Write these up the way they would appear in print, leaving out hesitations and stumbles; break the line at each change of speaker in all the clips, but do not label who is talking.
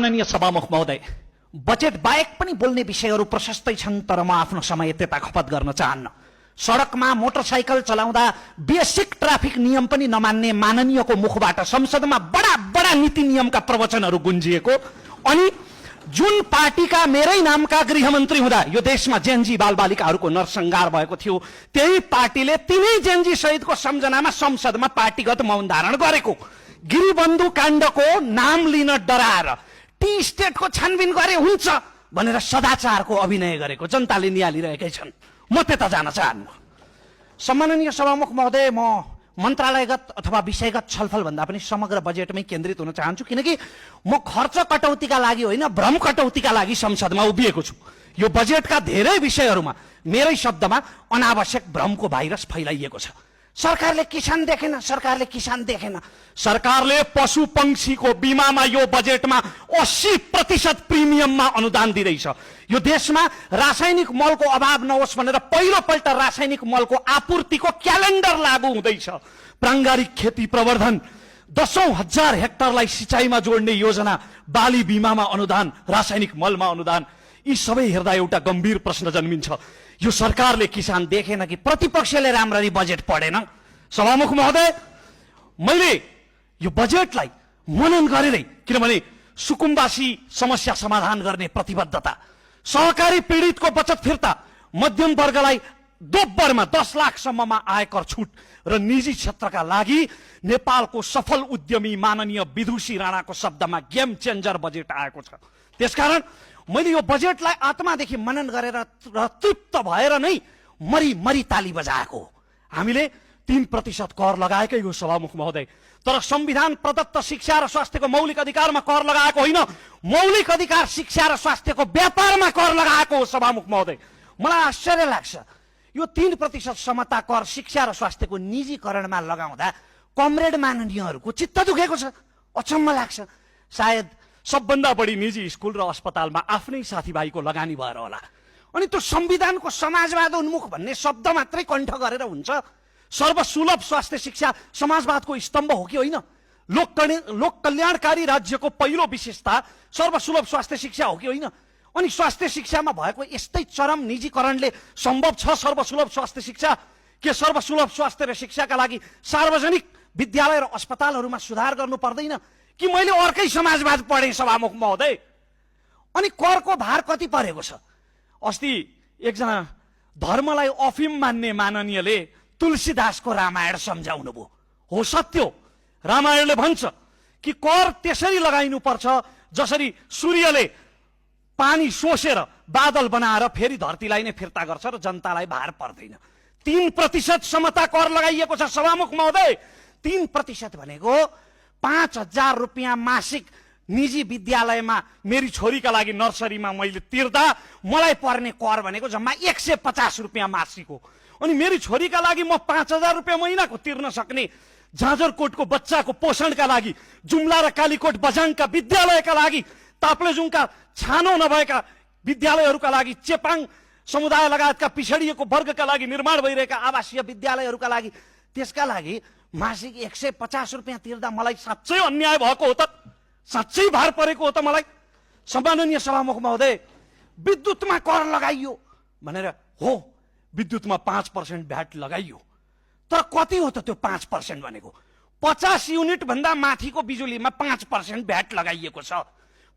माननीय सभामुख महोदय, बजेट बाहेक पनि बोल्ने विषयहरू प्रशस्तै छन्, तर म आफ्नो समय त्यता खपत गर्न चाहन्न। सडकमा मोटरसाइकल चलाउँदा बेसिक ट्राफिक नियम पनि नमान्ने माननीयको मुखबाट संसदमा बडा बडा नीति नियमका प्रवचनहरू गुन्जिएको, अनि जुन पार्टीका मेरै नामका गृहमन्त्री हुँदा यो देशमा जेनजी बालबालिकाहरूको नरसंहार भएको थियो, त्यही पार्टीले तिनै जेनजी शहीदको सम्झनामा संसदमा पार्टीगत मौन धारण गरेको, गिरिबन्धु काण्डको नाम लिन डराएर टी स्टेटको छानबिन गरे हुन्छ भनेर सदाचारको अभिनय गरेको जनताले निहालिरहेकै छन्। म त्यता जान चाहन्न। सम्माननीय सभामुख महोदय, म मन्त्रालयगत अथवा विषयगत छलफल भन्दा पनि समग्र बजेटमै केन्द्रित हुन चाहन्छु, किनकि म खर्च कटौतीका लागि होइन, भ्रम कटौतीका लागि संसदमा उभिएको छु। यो बजेटका धेरै विषयहरूमा मेरै शब्दमा अनावश्यक भ्रमको भाइरस फैलाइएको छ। सरकारले किसान देखेन, सरकारले किसान देखेन, सरकारले पशु पंक्षीको बिमामा यो बजेटमा 80% प्रिमियममा अनुदान दिँदैछ। यो देशमा रासायनिक मलको अभाव नहोस् भनेर पहिलोपल्ट रासायनिक मलको आपूर्तिको क्यालेन्डर लागू हुँदैछ। प्राङ्गारिक खेती प्रवर्धन, 10,000 हेक्टरलाई सिँचाइमा जोड्ने योजना, बाली बिमामा अनुदान, रासायनिक मलमा अनुदान, यी सबै हेर्दा एउटा गम्भीर प्रश्न जन्मिन्छ, यो सरकारले किसान देखेन कि प्रतिपक्षले राम्ररी बजेट पढेन? सभामुख महोदय, मैले यो बजेटलाई मनन गरेरै, किनभने सुकुम्बासी समस्या समाधान गर्ने प्रतिबद्धता, सहकारी पीडितको बचत फिर्ता, मध्यम वर्गलाई दोब्बरमा 10 लाखसम्ममा आयकर छुट र निजी क्षेत्रका लागि नेपालको सफल उद्यमी माननीय विदुषी राणाको शब्दमा गेम चेन्जर बजेट आएको छ। त्यसकारण मैले यो बजेटलाई आत्मादेखि मनन गरेर र तृप्त भएर नै मरी मरी ताली बजाएको। हामीले 3% कर लगाएकै हो सभामुख महोदय, तर संविधान प्रदत्त शिक्षा र स्वास्थ्यको मौलिक अधिकारमा कर लगाएको होइन, मौलिक अधिकार शिक्षा र स्वास्थ्यको व्यापारमा कर लगाएको हो सभामुख महोदय। मलाई आश्चर्य लाग्छ, यो 3% समता कर शिक्षा र स्वास्थ्यको निजीकरणमा लगाउँदा कमरेड माननीयहरूको चित्त दुखेको छ। अचम्म लाग्छ। सायद सबभन्दा बढी निजी स्कुल र अस्पतालमा आफ्नै साथीभाइको लगानी भएर होला। अनि त्यो संविधानको समाजवाद उन्मुख भन्ने शब्द मात्रै कण्ठ गरेर हुन्छ? सर्वसुलभ स्वास्थ्य शिक्षा समाजवादको स्तम्भ हो कि होइन? लोक कल्याणकारी राज्यको पहिलो विशेषता सर्वसुलभ स्वास्थ्य शिक्षा हो कि होइन? अनि स्वास्थ्य शिक्षामा भएको यस्तै चरम निजीकरणले सम्भव छ सर्वसुलभ स्वास्थ्य शिक्षा? के सर्वसुलभ स्वास्थ्य र शिक्षाका लागि सार्वजनिक विद्यालय र अस्पतालहरूमा सुधार गर्नु पर्दैन कि मैले अर्कै समाजवाद पढेँ सभामुख महोदय? अनि करको भार कति परेको छ? अस्ति एकजना धर्मलाई अफिम मान्ने माननीयले तुलसीदासको रामायण सम्झाउनु भयो। हो, सत्य हो, रामायणले भन्छ कि कर त्यसरी लगाइनु पर्छ जसरी सूर्यले पानी सोसेर बादल बनाएर फेरि धरतीलाई नै फिर्ता गर्छ र जनतालाई भार पर्दैन। 3% समता कर लगाइएको छ सभामुख महोदय। 3% भनेको 5,000 रुपियाँ मासिक निजी विद्यालयमा मेरी छोरीका लागि नर्सरीमा मैले तिर्दा मलाई पर्ने कर भनेको जम्मा 150 रुपियाँ मासिक हो। अनि मेरी छोरीका लागि म 5,000 रुपियाँ महिनाको तिर्न सक्ने, झाँझरकोटको बच्चाको पोषणका लागि, जुम्ला र कालीकोट बझाङका विद्यालयका लागि, ताप्लेजुङका छानो नभएका विद्यालयहरूका लागि, चेपाङ समुदाय लगायतका पिछडिएको वर्गका लागि निर्माण भइरहेका आवासीय विद्यालयहरूका लागि, त्यसका लागि मासिक 150 रुपियाँ तिर्दा मलाई साँच्चै अन्याय भएको हो त? साँच्चै भार परेको हो त मलाई? सम्माननीय सभामुख महोदय, विद्युतमा कर लगाइयो भनेर हो, विद्युतमा 5% भ्याट लगाइयो, तर कति हो त त्यो 5% भनेको? 50 युनिट भन्दा माथिको बिजुलीमा 5% भ्याट लगाइएको छ।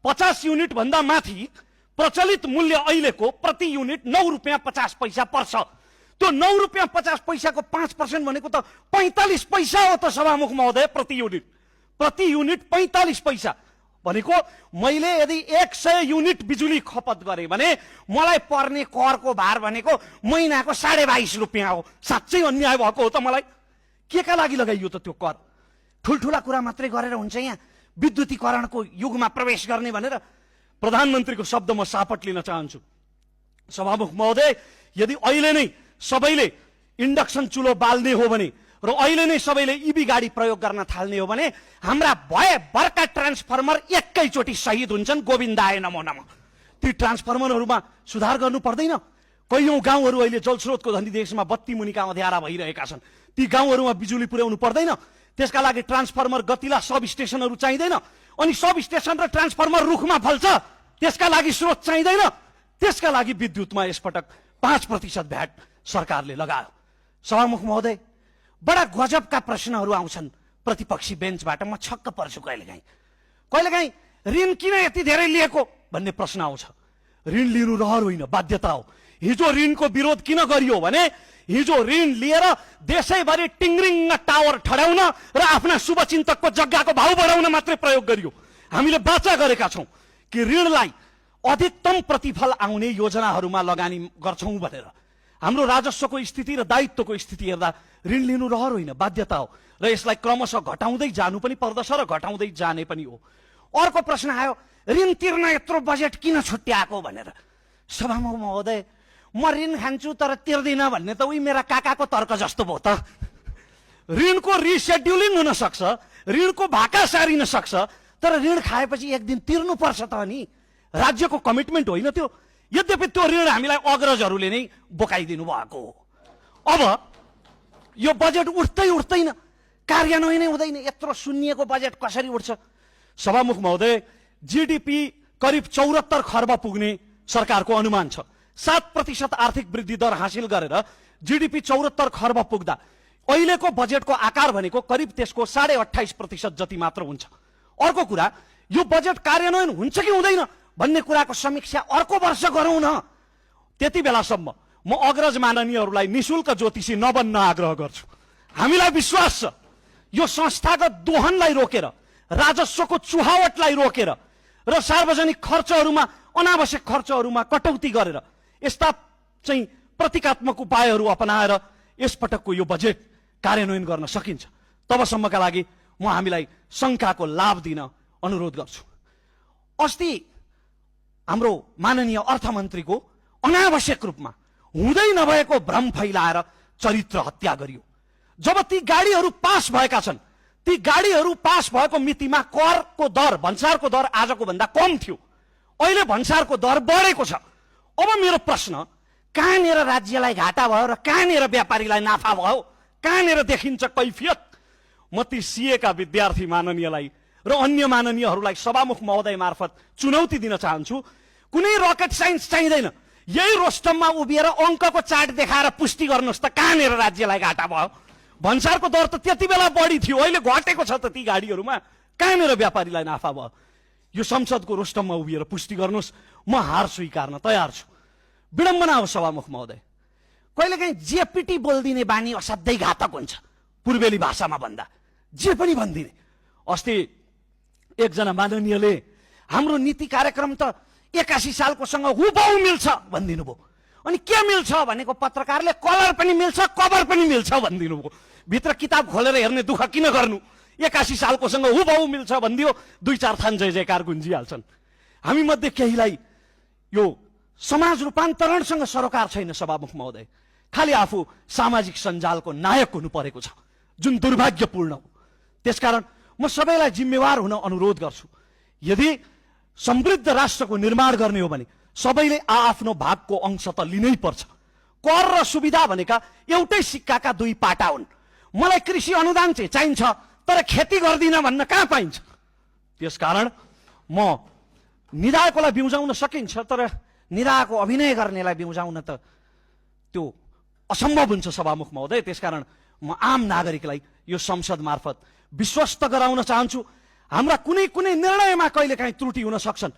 50 युनिट भन्दा माथि प्रचलित मूल्य अहिलेको प्रति युनिट 9 रुपियाँ 50 पैसा पर्छ। त्यो 9 रुपियाँ 50 पैसाको 5% भनेको त 45 पैसा हो त सभामुख महोदय, प्रति युनिट। प्रति युनिट 45 पैसा भनेको मैले यदि 100 युनिट बिजुली खपत गरेँ भने मलाई पर्ने करको भार भनेको महिनाको 22.5 रुपियाँ हो। साँच्चै अन्याय भएको हो त मलाई? के का लागि लगाइयो त त्यो कर? ठुल्ठुला कुरा मात्रै गरेर हुन्छ यहाँ विद्युतीकरणको युगमा प्रवेश गर्ने भनेर? प्रधानमन्त्रीको शब्द म सापट लिन चाहन्छु सभामुख महोदय। यदि अहिले नै सबैले इन्डक्सन चुलो बाल्ने हो भने र अहिले नै सबैले इभी गाडी प्रयोग गर्न थाल्ने हो भने हाम्रा भयभरका ट्रान्सफर्मर एकैचोटि शहीद हुन्छन्। गोविन्दाय नमो नमः। ती ट्रान्सफर्मरहरूमा सुधार गर्नु पर्दैन? कैयौं गाउँहरू अहिले जलस्रोतको धनी देशमा बत्ती मुनिका अँध्यारा भइरहेका छन्। ती गाउँहरूमा बिजुली पुर्याउनु पर्दैन? त्यसका लागि ट्रान्सफर्मर गतिला सब स्टेशनहरू चाहिँदैन, अनि सब स्टेशन र ट्रान्सफर्मर रुखमा फल्छ, त्यसका लागि स्रोत चाहिँदैन। त्यसका लागि विद्युतमा यसपटक 5% भ्याट सरकारले लगायो। सभामुख महोदय, बडा गजबका प्रश्नहरू आउँछन् प्रतिपक्षी बेन्चबाट, म छक्क पर्छु कहिलेकाहीँ। कहिलेकाहीँ ऋण किन यति धेरै लिएको भन्ने प्रश्न आउँछ। ऋण लिनु रहर होइन, बाध्यता हो। हिजो ऋणको विरोध किन गरियो भने हिजो ऋण लिएर देशैभरि टिङ्रिङ टावर ठड्याउन र आफ्ना शुभचिन्तकको जग्गाको भाउ बढाउन मात्रै प्रयोग गरियो। हामीले वाचा गरेका छौँ कि ऋणलाई अधिकतम प्रतिफल आउने योजनाहरूमा लगानी गर्छौँ भनेर। हाम्रो राजस्वको स्थिति र दायित्वको स्थिति हेर्दा ऋण लिनु रहर होइन, बाध्यता हो, र यसलाई क्रमशः घटाउँदै जानु पनि पर्दछ र घटाउँदै जाने पनि हो। अर्को प्रश्न आयो, ऋण तिर्न यत्रो बजेट किन छुट्याएको भनेर। सभामुख महोदय, म ऋण खान्छु तर तिर्दिनँ भन्ने त उही मेरा काकाको तर्क जस्तो भयो त। ऋणको रिसेड्युलिङ हुन सक्छ, ऋणको भाका सारिन सक्छ, तर ऋण खाएपछि एक दिन तिर्नुपर्छ त नि। राज्यको कमिटमेन्ट होइन त्यो। यद्यपि त्यो ऋण हामीलाई अग्रजहरूले नै बोकाइदिनु भएको हो। अब यो बजेट उठ्दैन, कार्यान्वयनै हुँदैन, यत्रो सुन्निएको बजेट कसरी उठ्छ? सभामुख महोदय, जीडीपी करिब 74 खर्ब पुग्ने सरकारको अनुमान छ। 7% आर्थिक वृद्धि दर हासिल गरेर जीडीपी 74 खर्ब पुग्दा अहिलेको बजेटको आकार भनेको करिब त्यसको 28.5% जति मात्र हुन्छ। अर्को कुरा, यो बजेट कार्यान्वयन हुन्छ कि हुँदैन भन्ने कुराको समीक्षा अर्को वर्ष गरौँ न। त्यति बेलासम्म म अग्रज माननीयहरूलाई निशुल्क ज्योतिषी नबन्न आग्रह गर्छु। हामीलाई विश्वास छ यो संस्थागत दोहनलाई रोकेर, राजस्वको चुहावटलाई रोकेर र सार्वजनिक खर्चहरूमा, अनावश्यक खर्चहरूमा कटौती गरेर यस्ता चाहिँ प्रतीकात्मक उपायहरू अपनाएर यसपटकको यो बजेट कार्यान्वयन गर्न सकिन्छ। तबसम्मका लागि म हामीलाई शङ्काको लाभ दिन अनुरोध गर्छु। अस्ति हाम्रो माननीय अर्थमन्त्रीको अनावश्यक रूपमा हुँदै नभएको भ्रम फैलाएर चरित्र हत्या गरियो। जब ती गाडीहरू पास भएका छन्, ती गाडीहरू पास भएको मितिमा करको दर, भन्सारको दर आजको भन्दा कम थियो। अहिले भन्सारको दर बढेको छ। अब मेरो प्रश्न, कहाँनिर राज्यलाई घाटा भयो र कहाँनिर व्यापारीलाई नाफा भयो? कहाँनिर देखिन्छ कैफियत? म ती सीएका विद्यार्थी माननीयलाई र अन्य माननीयहरूलाई सभामुख महोदय मार्फत चुनौती दिन चाहन्छु। कुनै रकेट साइन्स चाहिँदैन, यही रोस्टममा उभिएर अङ्कको चार्ट देखाएर पुष्टि गर्नुहोस् त कहाँनिर राज्यलाई घाटा भयो। भन्सारको दर त त्यति बेला बढी थियो, अहिले घटेको छ त ती गाडीहरूमा, कहाँनिर व्यापारीलाई नाफा भयो? यो संसदको रोस्टममा उभिएर पुष्टि गर्नुहोस्, म हार स्वीकार्न तयार छु। विडम्बना हो सभामुख महोदय, कहिलेकाहीँ जेपिटी बोलिदिने बानी असाध्यै घातक हुन्छ। पूर्वेली भाषामा भन्दा जे पनि भनिदिने। अस्ति एकजना माननीयले हाम्रो नीति कार्यक्रम त 81 सालकोसँग हुबहु मिल्छ भनिदिनु भयो। अनि के मिल्छ भनेको पत्रकारले कलर पनि मिल्छ, कभर पनि मिल्छ भनिदिनु भयो। भित्र किताब खोलेर हेर्ने दुःख किन गर्नु? 81 सालकोसँग हुबहु मिल्छ भनिदियो, 2-4 थान जय जयकार गुन्जिहाल्छन्। हामी मध्ये केहीलाई यो समाज रूपान्तरणसँग सरोकार छैन सभामुख महोदय। खालि आफू सामाजिक सञ्जालको नायक हुनु परेको छ, जुन दुर्भाग्यपूर्ण हो। त्यसकारण म सबैलाई जिम्मेवार हुन अनुरोध गर्छु। यदि समृद्ध राष्ट्रको निर्माण गर्ने हो भने सबैले आफ्नो भागको अंश त लिनै पर्छ। कर र सुविधा भनेका एउटै सिक्काका दुई पाटा हुन्। मलाई कृषि अनुदान चाहिँ चाहिन्छ, तर खेती गर्दिन भन्न कहाँ पाइन्छ? त्यसकारण म निधाएकोलाई बिउजाउन सकिन्छ, तर निधाएको अभिनय गर्नेलाई बिउजाउन त त्यो असम्भव हुन्छ सभामुख महोदय। त्यसकारण म आम नागरिकलाई यो संसद मार्फत विश्वस्त गराउन चाहन्छु। हाम्रा कुनै कुनै निर्णयमा कहिलेकाहीँ त्रुटि हुन सक्छन्,